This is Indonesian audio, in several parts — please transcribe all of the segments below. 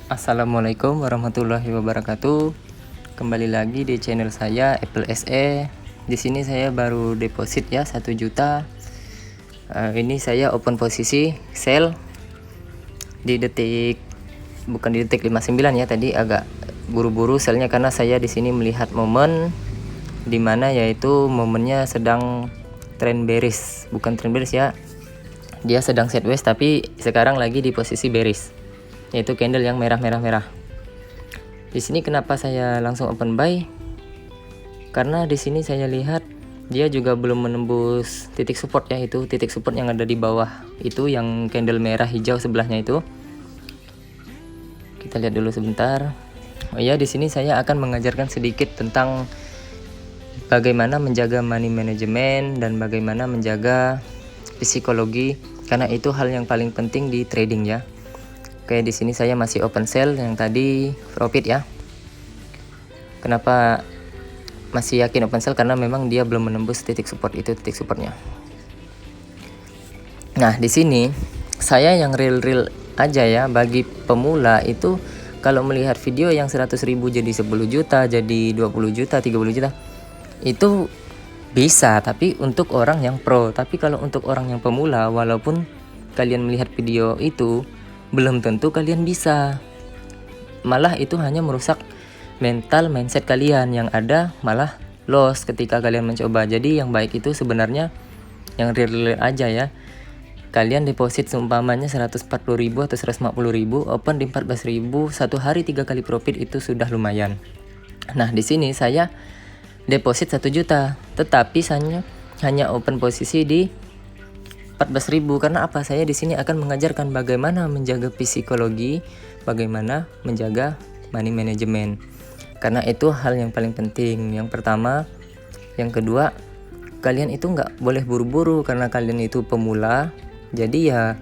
Assalamualaikum warahmatullahi wabarakatuh. Kembali lagi di channel saya Apple SE. Di sini saya baru deposit ya 1 juta. Ini saya open posisi sell di detik, bukan di detik 59 ya, tadi agak buru-buru sellnya karena saya di sini melihat momen dimana yaitu momennya sedang trend bearish, bukan trend bearish ya, dia sedang sideways tapi sekarang lagi di posisi bearish, yaitu candle yang merah. Di sini kenapa saya langsung open buy? Karena di sini saya lihat dia juga belum menembus titik support ya, itu titik support yang ada di bawah itu yang candle merah hijau sebelahnya itu. Kita lihat dulu sebentar. Oh ya, di sini saya akan mengajarkan sedikit tentang bagaimana menjaga money management dan bagaimana menjaga psikologi, karena itu hal yang paling penting di trading ya. Oke, di sini saya masih open sell yang tadi profit ya. Kenapa masih yakin open sell? Karena memang dia belum menembus titik support, itu titik supportnya. Nah, di sini saya yang real aja ya, bagi pemula itu kalau melihat video yang 100.000 jadi 10 juta, jadi 20 juta, 30 juta, itu bisa, tapi untuk orang yang pro. Tapi kalau untuk orang yang pemula, walaupun kalian melihat video itu, belum tentu kalian bisa. Malah itu hanya merusak mindset kalian, yang ada malah loss ketika kalian mencoba. Jadi yang baik itu sebenarnya yang real aja ya. Kalian deposit seumpamanya 140.000 atau 150.000, open di 14.000, satu hari 3 kali profit itu sudah lumayan. Nah, di sini saya deposit 1 juta, tetapi saya hanya open posisi di 14.000. Karena apa? Saya di sini akan mengajarkan bagaimana menjaga psikologi, bagaimana menjaga money management. Karena itu hal yang paling penting. Yang pertama, yang kedua, kalian itu nggak boleh buru-buru karena kalian itu pemula. Jadi ya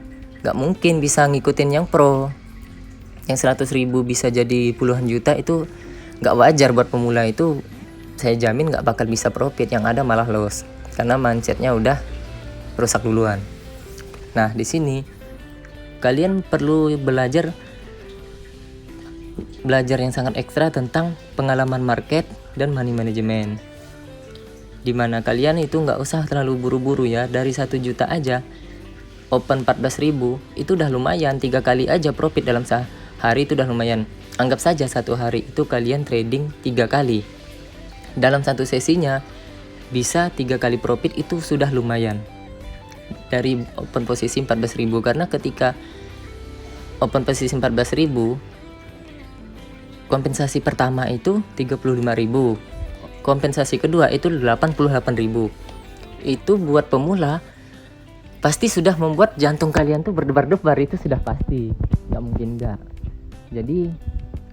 nggak mungkin bisa ngikutin yang pro. Yang 100.000 bisa jadi puluhan juta itu nggak wajar buat pemula. Itu saya jamin nggak bakal bisa profit, yang ada malah loss karena mindsetnya udah rusak duluan. Nah, di sini kalian perlu belajar yang sangat ekstra tentang pengalaman market dan money management, dimana kalian itu nggak usah terlalu buru-buru ya. Dari 1 juta aja open 14.000 itu udah lumayan, 3 kali aja profit dalam sehari itu udah lumayan. Anggap saja satu hari itu kalian trading 3 kali, dalam satu sesinya bisa 3 kali profit, itu sudah lumayan dari open posisi 14.000. Karena ketika open posisi 14.000, kompensasi pertama itu 35.000, kompensasi kedua itu 88.000. Itu buat pemula pasti sudah membuat jantung kalian tuh berdebar-debar, itu sudah pasti, nggak mungkin nggak. Jadi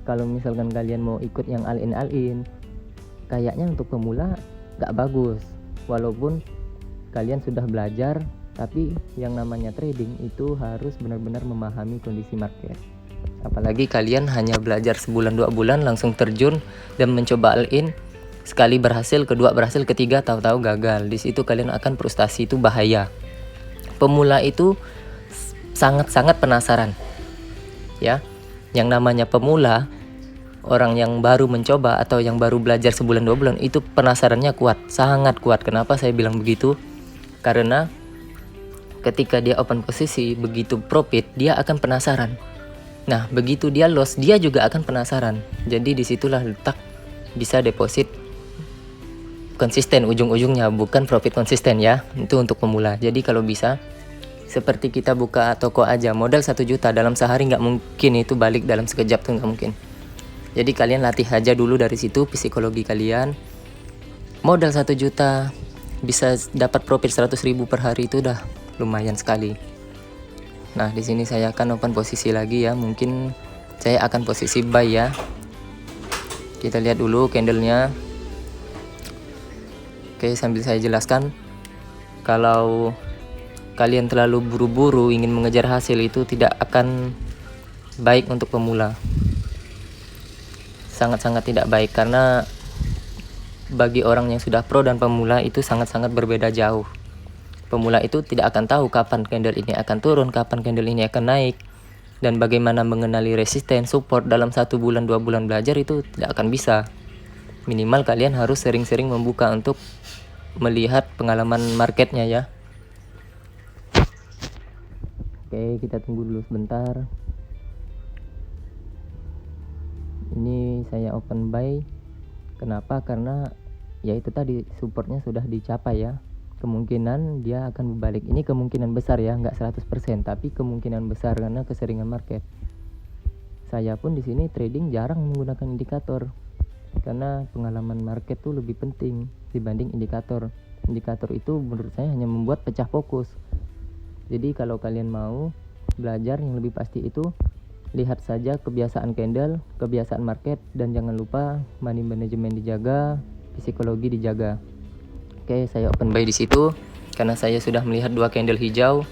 kalau misalkan kalian mau ikut yang all in, kayaknya untuk pemula nggak bagus. Walaupun kalian sudah belajar, tapi yang namanya trading itu harus benar-benar memahami kondisi market. Apalagi kalian hanya belajar sebulan 2 bulan langsung terjun dan mencoba all in, sekali berhasil, kedua berhasil, ketiga tahu-tahu gagal. Di situ kalian akan frustasi, itu bahaya. Pemula itu sangat-sangat penasaran ya. Yang namanya pemula, orang yang baru mencoba atau yang baru belajar sebulan 2 bulan, itu penasarannya kuat, sangat kuat. Kenapa saya bilang begitu? Karena ketika dia open posisi, begitu profit dia akan penasaran. Nah, begitu dia loss dia juga akan penasaran. Jadi disitulah letak bisa deposit konsisten ujung-ujungnya, bukan profit konsisten ya. Itu untuk pemula. Jadi kalau bisa seperti kita buka toko aja, modal 1 juta dalam sehari nggak mungkin itu balik dalam sekejap, tuh nggak mungkin. Jadi kalian latih aja dulu dari situ psikologi kalian. Modal 1 juta bisa dapat profit 100.000 per hari, itu udah lumayan sekali. Nah, di sini saya akan open posisi lagi ya. Mungkin saya akan posisi buy ya. Kita lihat dulu candlenya. Oke, sambil saya jelaskan, kalau kalian terlalu buru-buru ingin mengejar hasil, itu tidak akan baik untuk pemula. Sangat-sangat tidak baik, karena bagi orang yang sudah pro dan pemula itu sangat-sangat berbeda jauh. Pemula itu tidak akan tahu kapan candle ini akan turun, kapan candle ini akan naik. Dan bagaimana mengenali resisten, support dalam 1 bulan 2 bulan belajar itu tidak akan bisa. Minimal kalian harus sering-sering membuka untuk melihat pengalaman marketnya ya. Oke, kita tunggu dulu sebentar. Ini saya open buy. Kenapa? Karena ya itu tadi, supportnya sudah dicapai ya. Kemungkinan dia akan berbalik. Ini kemungkinan besar ya, nggak 100%, tapi kemungkinan besar karena keseringan market. Saya pun di sini trading jarang menggunakan indikator karena pengalaman market tuh lebih penting dibanding indikator. Indikator itu menurut saya hanya membuat pecah fokus. Jadi kalau kalian mau belajar yang lebih pasti itu, lihat saja kebiasaan candle, kebiasaan market, dan jangan lupa money management dijaga, psikologi dijaga. Oke, saya open buy di situ karena saya sudah melihat 2 candle hijau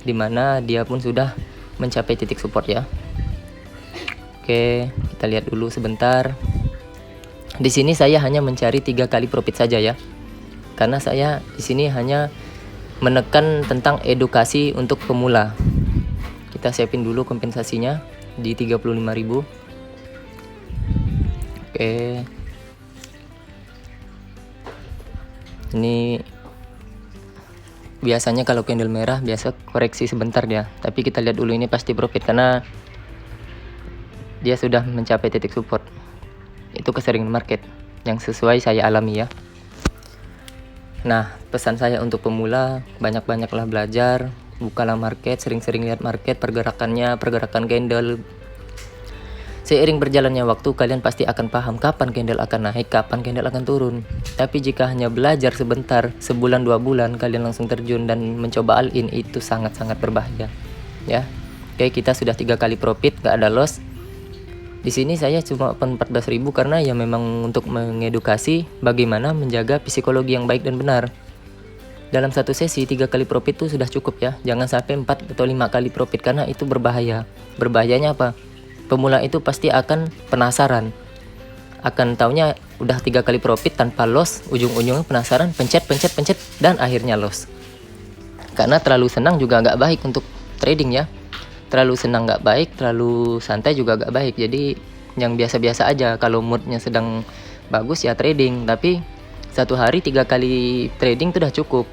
di mana dia pun sudah mencapai titik support ya. Oke, kita lihat dulu sebentar. Di sini saya hanya mencari 3 kali profit saja ya. Karena saya di sini hanya menekan tentang edukasi untuk pemula. Kita siapin dulu kompensasinya di 35.000. Oke. Ini biasanya kalau candle merah biasa koreksi sebentar dia, tapi kita lihat dulu ini pasti profit karena dia sudah mencapai titik support. Itu keseringan market yang sesuai saya alami ya. Nah, pesan saya untuk pemula, banyak-banyaklah belajar, bukalah market, sering-sering lihat market, pergerakannya, pergerakan candle. Seiring berjalannya waktu, kalian pasti akan paham kapan candle akan naik, kapan candle akan turun. Tapi jika hanya belajar sebentar, sebulan 2 bulan, kalian langsung terjun dan mencoba all in, itu sangat-sangat berbahaya ya. Oke, kita sudah 3 kali profit, gak ada loss. Di sini saya cuma open 14.000 karena ya memang untuk mengedukasi bagaimana menjaga psikologi yang baik dan benar. Dalam satu sesi 3 kali profit itu sudah cukup ya. Jangan sampai 4 atau 5 kali profit karena itu berbahaya. Berbahayanya apa? Pemula itu pasti akan penasaran. Akan taunya udah 3 kali profit tanpa loss, ujung-ujungnya penasaran, pencet dan akhirnya loss. Karena terlalu senang juga nggak baik untuk trading ya. Terlalu senang nggak baik, terlalu santai juga nggak baik. Jadi yang biasa-biasa aja. Kalau moodnya sedang bagus ya trading, tapi 1 hari 3 kali trading itu udah cukup.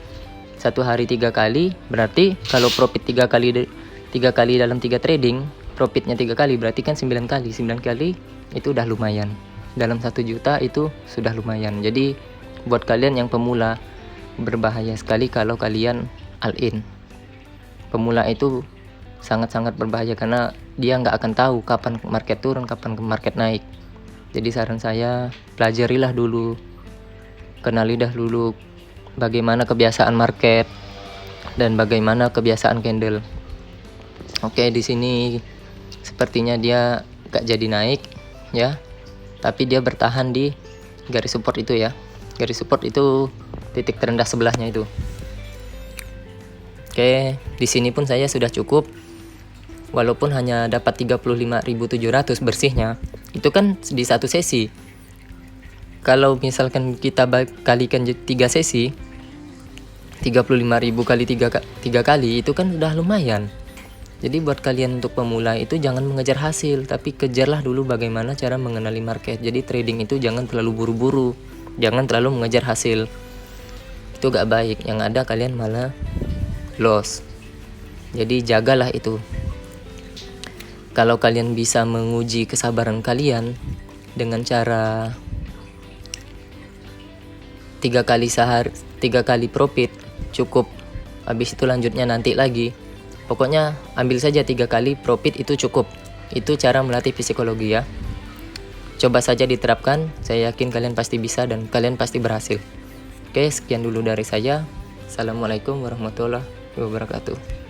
1 hari 3 kali berarti kalau profit 3 kali dalam 3 trading, profitnya 3 kali berarti kan 9 kali. 9 kali itu udah lumayan. Dalam 1 juta itu sudah lumayan. Jadi buat kalian yang pemula, berbahaya sekali kalau kalian all in. Pemula itu sangat-sangat berbahaya karena dia nggak akan tahu kapan market turun, kapan market naik. Jadi saran saya, pelajarilah dulu, kenalilah dulu bagaimana kebiasaan market dan bagaimana kebiasaan candle. Oke, di sini sepertinya dia nggak jadi naik ya, tapi dia bertahan di garis support itu ya. Garis support itu titik terendah sebelahnya itu. Oke, di sini pun saya sudah cukup. Walaupun hanya dapat 35.700 bersihnya, itu kan di 1 sesi. Kalau misalkan kita kalikan 3 sesi, 35.000 kali 3 kali itu kan udah lumayan. Jadi buat kalian untuk pemula itu jangan mengejar hasil, tapi kejarlah dulu bagaimana cara mengenali market. Jadi trading itu jangan terlalu buru-buru, jangan terlalu mengejar hasil. Itu gak baik, yang ada kalian malah loss. Jadi jagalah itu. Kalau kalian bisa menguji kesabaran kalian dengan cara 3 kali profit cukup, habis itu lanjutnya nanti lagi. Pokoknya ambil saja 3 kali profit itu cukup. Itu cara melatih psikologi ya. Coba saja diterapkan, saya yakin kalian pasti bisa dan kalian pasti berhasil. Oke, sekian dulu dari saya. Assalamualaikum warahmatullahi wabarakatuh.